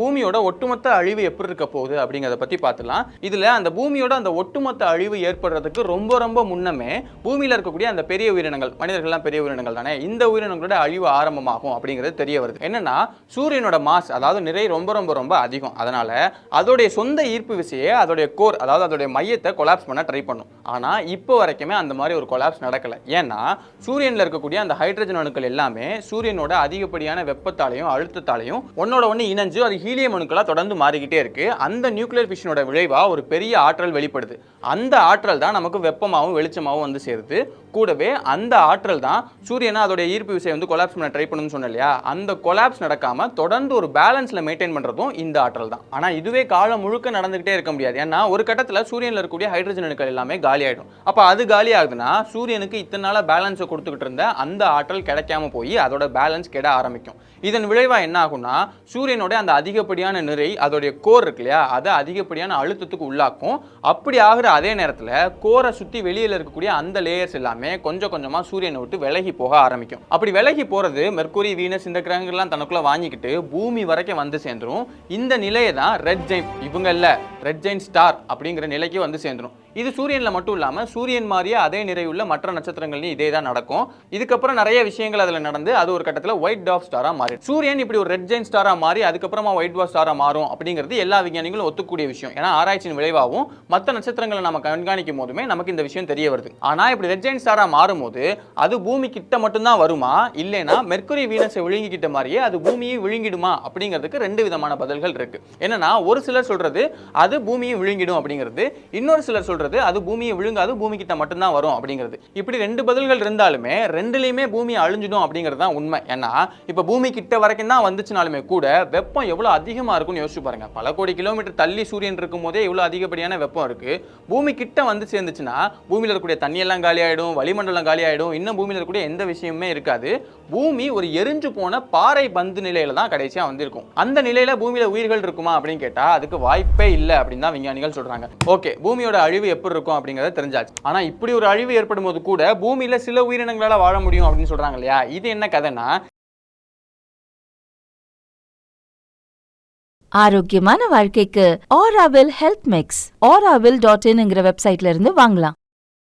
பூமியோட ஒட்டுமொத்த அழிவு எப்படி இருக்க போகுது அப்படிங்கிறத பத்தி பார்த்துலாம். இதுல அந்த பூமியோட அந்த ஒட்டுமொத்த அழிவு ஏற்படுறதுக்கு ரொம்ப ரொம்ப முன்னமே பூமியில இருக்கக்கூடிய அந்த பெரிய உயிரினங்கள், மனிதர்கள்லாம் பெரிய உயிரினங்கள் தானே, இந்த உயிரினங்களோட அழிவு ஆரம்பமாகும் அப்படிங்கிறது தெரிய வருது. என்னன்னா சூரியனோட மாஸ், அதாவது நிறை ரொம்ப ரொம்ப ரொம்ப அதிகம். அதனால அதோடைய சொந்த ஈர்ப்பு விசையை அதோடைய கோர், அதாவது அதோடைய மையத்தை கொலாப்ஸ் பண்ண ட்ரை பண்ணும். ஆனா இப்போ வரைக்குமே அந்த மாதிரி ஒரு கொலாப்ஸ் நடக்கல. ஏன்னா சூரியன்ல இருக்கக்கூடிய அந்த ஹைட்ரஜன் அணுக்கள் எல்லாமே சூரியனோட அதிகப்படியான வெப்பத்தாலையும் அழுத்தத்தாலையும் ஒன்னோட ஒன்று இணைஞ்சு அது ஹீலியம் அணுக்களா தொடர்ந்து மாறிக்கிட்டே இருக்கு. அந்த நியூக்ளியர் ஃபிஷனோட விளைவா ஒரு பெரிய ஆற்றல் வெளிப்படுது. அந்த ஆற்றல் தான் நமக்கு வெப்பமாகவும் வெளிச்சமாகவும் வந்து சேருது. கூடவே அந்த ஆற்றல் தான் சூரியனை அதோட ஈர்ப்பு விசையை வந்து கொலாப்ஸ் பண்ண ட்ரை பண்ணணும்னு சொன்னேன் இல்லையா, அந்த கொலாப்ஸ் நடக்காம தொடர்ந்து ஒரு பேலன்ஸ்ல மெயின்டைன் பண்றதும் இந்த ஆற்றல் தான். ஆனா இதுவே காலம் முழுக்க நடந்துகிட்டே இருக்க முடியாது. ஏன்னா ஒரு கட்டத்தில் சூரியன்ல இருக்கக்கூடிய ஹைட்ரஜன் அணுக்கள் எல்லாமே காலி ஆயிடும். அப்ப அது காலி ஆகுதுன்னா சூரியனுக்கு இத்தனை நாளா பேலன்ஸை கொடுத்துக்கிட்டு இருந்த அந்த ஆற்றல் கிடைக்காம போய் அதோட பேலன்ஸ் கெட ஆரம்பிக்கும். இதன் விளைவா என்ன ஆகும்னா சூரியனோட அந்த அதிகப்படியான நிறை அதோடைய கோர் இருக்கு இல்லையா, அதை அதிகப்படியான அழுத்தத்துக்கு உள்ளாக்கும். அப்படி ஆகிற அதே நேரத்தில் கோரை சுற்றி வெளியில் இருக்கக்கூடிய அந்த லேயர்ஸ் எல்லாமே கொஞ்சம் கொஞ்சமா சூரியனை விட்டு விலகி போக ஆரம்பிக்கும். அப்படி விலகி போறது மெர்க்குரி, வீனஸ் இந்த கிரகங்கள்லாம் தனக்குள்ள வாங்கிக்கிட்டு பூமி வரைக்கும் வந்து சேர்ந்துரும். இந்த நிலையை தான் ரெட் ஜெயின்ட், இவங்க இல்ல ரெட் ஜெயின்ட் ஸ்டார் அப்படிங்கிற நிலைக்கு வந்து சேர்ந்துரும். இது சூரியன்ல மட்டும் இல்லாம சூரியன் மாதிரியே அதே நிறையுள்ள மற்ற நட்சத்திரங்களையும் இதே தான் நடக்கும். இதுக்கப்புறம் நிறைய விஷயங்கள் அதில் நடந்து அது ஒரு கட்டத்தில் ஒயிட் டார்க் ஸ்டாரா மாறி, சூரியன் இப்படி ஒரு ரெட் ஜெயின்ட் ஸ்டாரா மாறி அதுக்கப்புறமா ஒயிட் டார்க் ஸ்டாரா மாறும் அப்படிங்கிறது எல்லா விஞ்ஞானிகளும் ஒத்துக்கூடிய விஷயம். ஏன்னா ஆராய்ச்சியின் விளைவாகவும் மற்ற நட்சத்திரங்களை நம்ம கண்காணிக்கும் போதுமே நமக்கு இந்த விஷயம் தெரிய வருது. ஆனா இப்படி ரெட் ஜெயின்ட் ஸ்டாரா மாறும்போது அது பூமி கிட்ட மட்டும்தான் வருமா, இல்லைன்னா மெர்க்குரி வீனஸை விழுங்கிக்கிட்ட மாதிரியே அது பூமியை விழுங்கிடுமா அப்படிங்கிறதுக்கு ரெண்டு விதமான பதில்கள் இருக்கு. என்னன்னா ஒரு சிலர் சொல்றது அது பூமியை விழுங்கிடும் அப்படிங்கிறது, இன்னொரு சிலர் சொல்றது அது பூமியை விழுங்காது, பூமி கிட்ட மட்டும்தான் வரும் அப்படிங்கிறது. இப்படி ரெண்டு பதில்கள் இருந்தாலுமே ரெண்டுலயுமே பூமி அழிஞ்சிடும் அப்படிங்கிறது தான் உண்மை. ஏன்னா இப்ப பூமி கிட்ட வரைக்கும் தான் வந்துச்சுனாலுமே கூட வெப்பம் எவ்வளவு அதிகமா இருக்கும்னு யோசிச்சு பாருங்க. பல கோடி கிலோமீட்டர் தள்ளி சூரியன் இருக்கும் போதே இவ்வளவு அதிகப்படியான வெப்பம் இருக்கு. பூமி கிட்ட வந்து சேர்ந்துச்சுன்னா பூமியில இருக்கக்கூடிய தண்ணி எல்லாம் காலி ஆயிடும், வளிமண்டலம் காலி ஆயிடும், இன்னும் பூமியில இருக்கக்கூடிய எந்த விஷயமுமே இருக்காது. பூமி ஒரு எரிஞ்சு போன பாறை பந்து நிலையில தான் கடைசியா வந்திருக்கும். அந்த நிலையில பூமியில உயிர்கள் இருக்குமா அப்படின்னு கேட்டா அதுக்கு வாய்ப்பே இல்லை அப்படின்னு தான் விஞ்ஞானிகள் சொல்றாங்க. ஓகே, பூமியோட அழிவு எப்படி இருக்கும் அப்படிங்கறத தெரிஞ்சாச்சு. ஆனா இப்படி ஒரு அழிவு ஏற்படும் போது கூட பூமியில சில உயிரினங்களால வாழ முடியும் அப்படின்னு சொல்றாங்க இல்லையா, இது என்ன கதைன்னா ஆரோக்கியமான வாழ்க்கைக்கு ஆராவில் ஹெல்த் மிக்ஸ் auravil.in வெப்சைட்ல இருந்து வாங்கலாம்.